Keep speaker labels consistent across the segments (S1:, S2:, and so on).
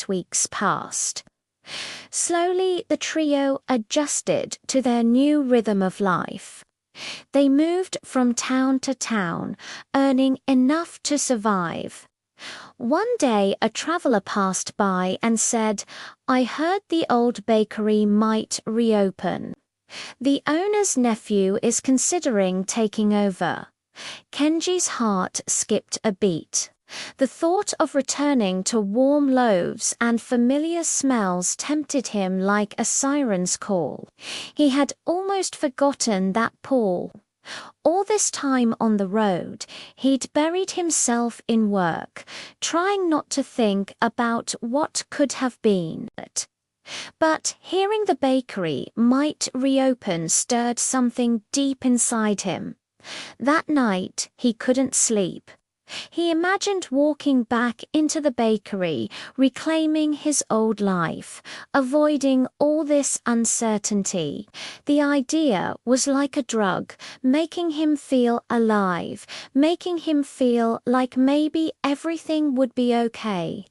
S1: weeks passed. Slowly, the trio adjusted to their new rhythm of life. They moved from town to town, earning enough to survive. One day, a traveler passed by and said, "I heard the old bakery might reopen. The owner's nephew is considering taking over." Kenji's heart skipped a beat. The thought of returning to warm loaves and familiar smells tempted him like a siren's call. He had almost forgotten that pull. All this time on the road, he'd buried himself in work, trying not to think about what could have been. But hearing the bakery might reopen stirred something deep inside him. That night, he couldn't sleep. He imagined walking back into the bakery, reclaiming his old life, avoiding all this uncertainty. The idea was like a drug, making him feel alive, making him feel like maybe everything would be okay.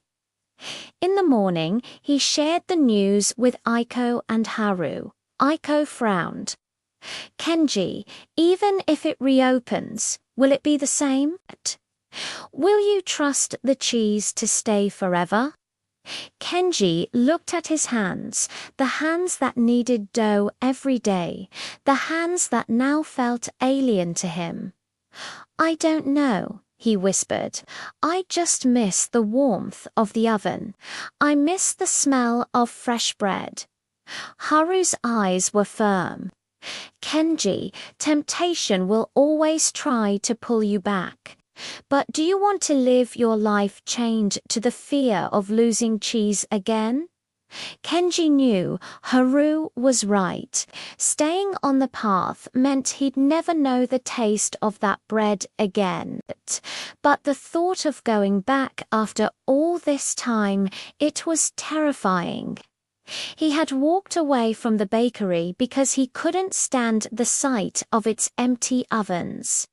S1: In the morning, he shared the news with Aiko and Haru. Aiko frowned. "Kenji, even if it reopens, will it be the same? Will you trust the cheese to stay forever?" Kenji looked at his hands, the hands that needed dough every day, the hands that now felt alien to him. "I don't know," he whispered. "I just miss the warmth of the oven. I miss the smell of fresh bread." Haru's eyes were firm. "Kenji, temptation will always try to pull you back. But do you want to live your life chained to the fear of losing cheese again?" Kenji knew Haru was right. Staying on the path meant he'd never know the taste of that bread again. But the thought of going back after all this time, it was terrifying. He had walked away from the bakery because he couldn't stand the sight of its empty ovens.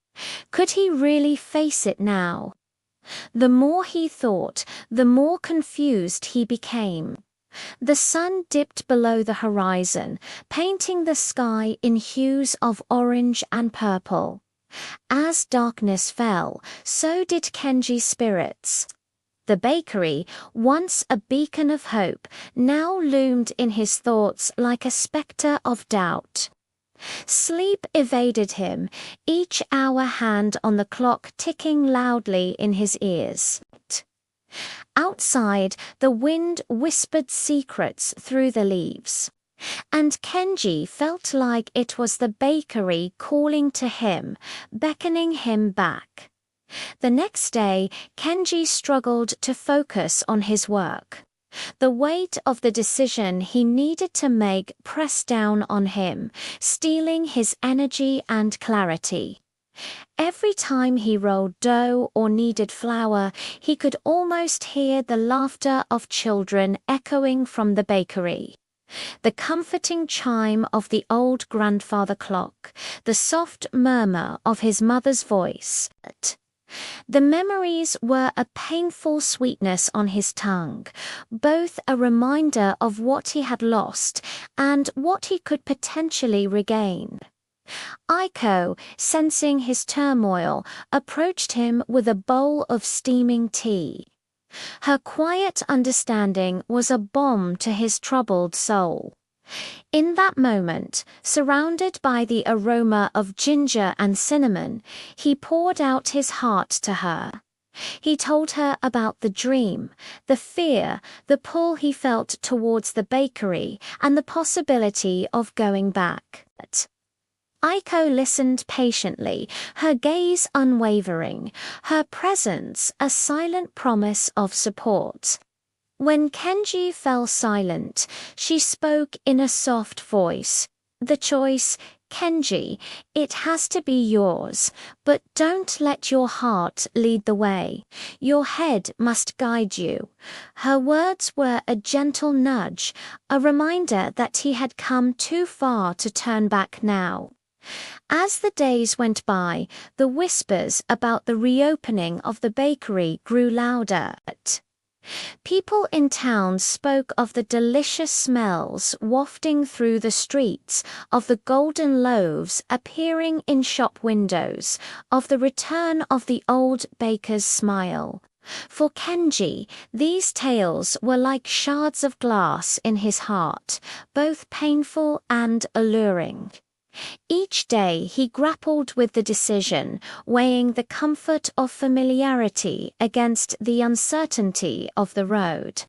S1: Could he really face it now? The more he thought, the more confused he became. The sun dipped below the horizon, painting the sky in hues of orange and purple. As darkness fell, so did Kenji's spirits. The bakery, once a beacon of hope, now loomed in his thoughts like a specter of doubt. Sleep evaded him, each hour hand on the clock ticking loudly in his ears. Outside, the wind whispered secrets through the leaves. And Kenji felt like it was the bakery calling to him, beckoning him back. The next day, Kenji struggled to focus on his work. The weight of the decision he needed to make pressed down on him, stealing his energy and clarity. Every time he rolled dough or kneaded flour, he could almost hear the laughter of children echoing from the bakery. The comforting chime of the old grandfather clock, the soft murmur of his mother's voice. The memories were a painful sweetness on his tongue, both a reminder of what he had lost and what he could potentially regain. Aiko, sensing his turmoil, approached him with a bowl of steaming tea. Her quiet understanding was a balm to his troubled soul. In that moment, surrounded by the aroma of ginger and cinnamon, he poured out his heart to her. He told her about the dream, the fear, the pull he felt towards the bakery, and the possibility of going back. Aiko listened patiently, her gaze unwavering, her presence a silent promise of support. When Kenji fell silent, she spoke in a soft voice. "The choice, Kenji, it has to be yours, but don't let your heart lead the way. Your head must guide you." Her words were a gentle nudge, a reminder that he had come too far to turn back now. As the days went by, the whispers about the reopening of the bakery grew louder. People in town spoke of the delicious smells wafting through the streets, of the golden loaves appearing in shop windows, of the return of the old baker's smile. For Kenji, these tales were like shards of glass in his heart, both painful and alluring. Each day he grappled with the decision, weighing the comfort of familiarity against the uncertainty of the road.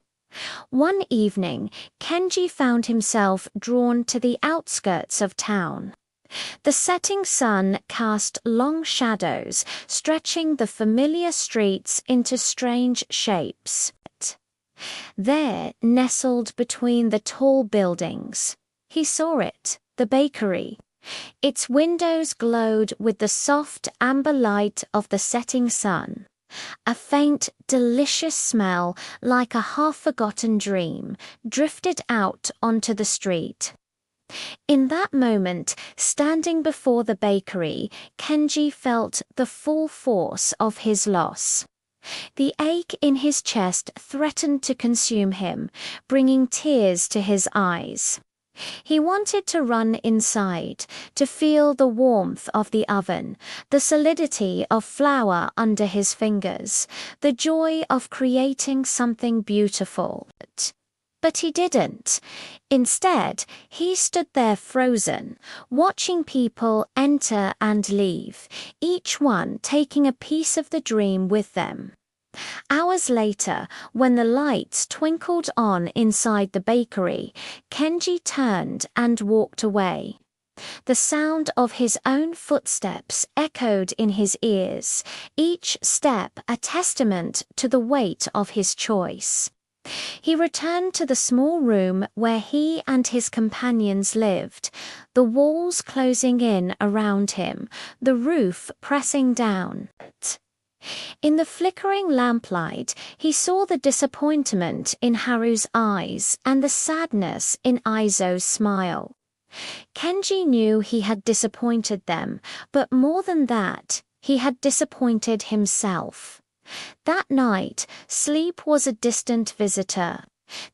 S1: One evening, Kenji found himself drawn to the outskirts of town. The setting sun cast long shadows, stretching the familiar streets into strange shapes. There, nestled between the tall buildings, he saw it, the bakery. Its windows glowed with the soft amber light of the setting sun. A faint, delicious smell, like a half-forgotten dream, drifted out onto the street. In that moment, standing before the bakery, Kenji felt the full force of his loss. The ache in his chest threatened to consume him, bringing tears to his eyes. He wanted to run inside, to feel the warmth of the oven, the solidity of flour under his fingers, the joy of creating something beautiful. But he didn't. Instead, he stood there frozen, watching people enter and leave, each one taking a piece of the dream with them. Hours later, when the lights twinkled on inside the bakery, Kenji turned and walked away. The sound of his own footsteps echoed in his ears, each step a testament to the weight of his choice. He returned to the small room where he and his companions lived, the walls closing in around him, the roof pressing down. In the flickering lamplight, he saw the disappointment in Haru's eyes and the sadness in Aizo's smile. Kenji knew he had disappointed them, but more than that, he had disappointed himself. That night, sleep was a distant visitor.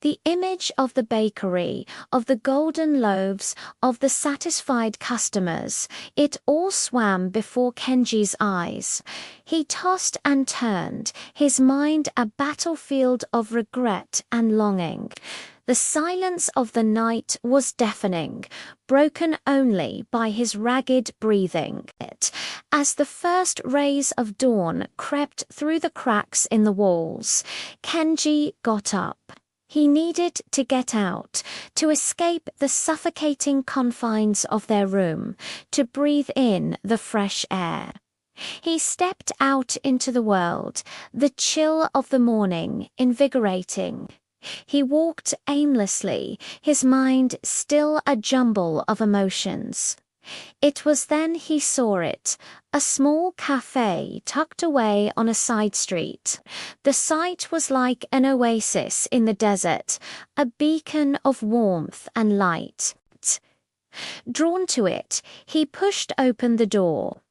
S1: The image of the bakery, of the golden loaves, of the satisfied customers, it all swam before Kenji's eyes. He tossed and turned, his mind a battlefield of regret and longing. The silence of the night was deafening, broken only by his ragged breathing. As the first rays of dawn crept through the cracks in the walls, Kenji got up. He needed to get out, to escape the suffocating confines of their room, to breathe in the fresh air. He stepped out into the world, the chill of the morning invigorating. He walked aimlessly, his mind still a jumble of emotions. It was then he saw it, a small cafe tucked away on a side street. The sight was like an oasis in the desert, a beacon of warmth and light. Drawn to it, he pushed open the door.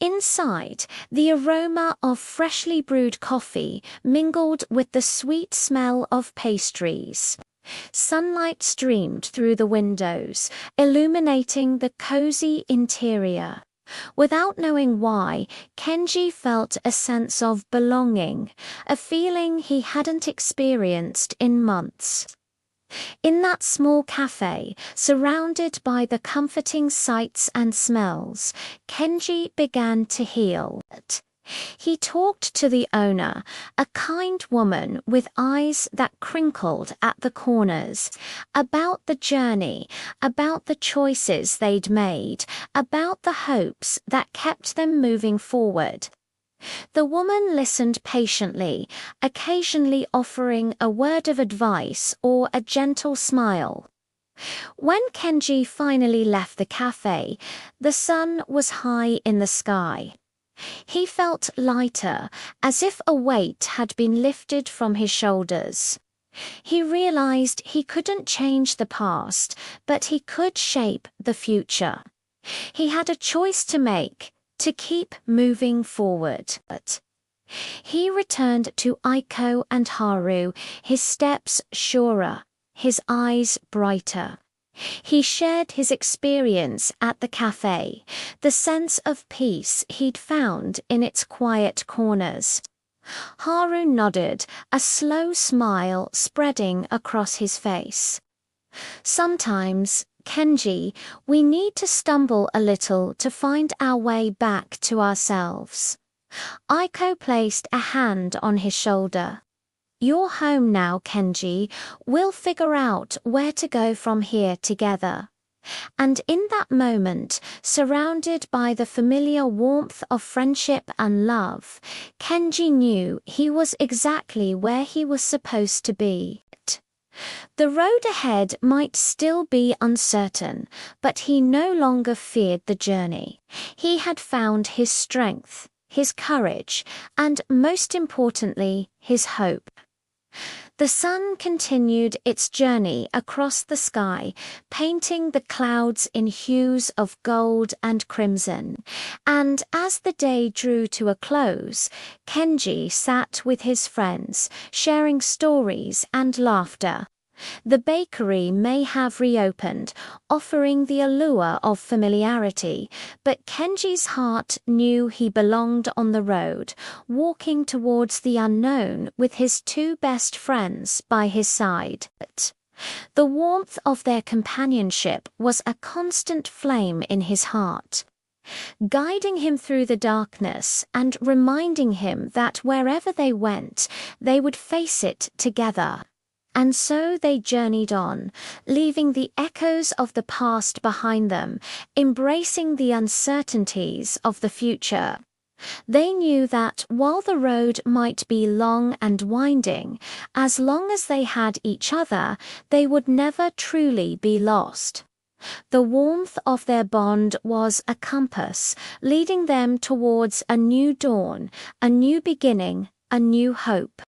S1: Inside, the aroma of freshly brewed coffee mingled with the sweet smell of pastries. Sunlight streamed through the windows, illuminating the cozy interior. Without knowing why, Kenji felt a sense of belonging, a feeling he hadn't experienced in months. In that small cafe, surrounded by the comforting sights and smells, Kenji began to heal. He talked to the owner, a kind woman with eyes that crinkled at the corners, about the journey, about the choices they'd made, about the hopes that kept them moving forward. The woman listened patiently, occasionally offering a word of advice or a gentle smile. When Kenji finally left the cafe, the sun was high in the sky. He felt lighter, as if a weight had been lifted from his shoulders. He realized he couldn't change the past, but he could shape the future. He had a choice to make, to keep moving forward. He returned to Aiko and Haru, his steps surer, his eyes brighter. He shared his experience at the cafe, the sense of peace he'd found in its quiet corners. Haru nodded, a slow smile spreading across his face. Sometimes, Kenji, we need to stumble a little to find our way back to ourselves. Aiko placed a hand on his shoulder. You're home now, Kenji. We'll figure out where to go from here together. And in that moment, surrounded by the familiar warmth of friendship and love, Kenji knew he was exactly where he was supposed to be. The road ahead might still be uncertain, but he no longer feared the journey. He had found his strength, his courage, and most importantly, his hope. The sun continued its journey across the sky, painting the clouds in hues of gold and crimson, and as the day drew to a close, Kenji sat with his friends, sharing stories and laughter. The bakery may have reopened, offering the allure of familiarity, but Kenji's heart knew he belonged on the road, walking towards the unknown with his two best friends by his side. The warmth of their companionship was a constant flame in his heart, guiding him through the darkness and reminding him that wherever they went, they would face it together. And so they journeyed on, leaving the echoes of the past behind them, embracing the uncertainties of the future. They knew that while the road might be long and winding, as long as they had each other, they would never truly be lost. The warmth of their bond was a compass, leading them towards a new dawn, a new beginning, a new hope.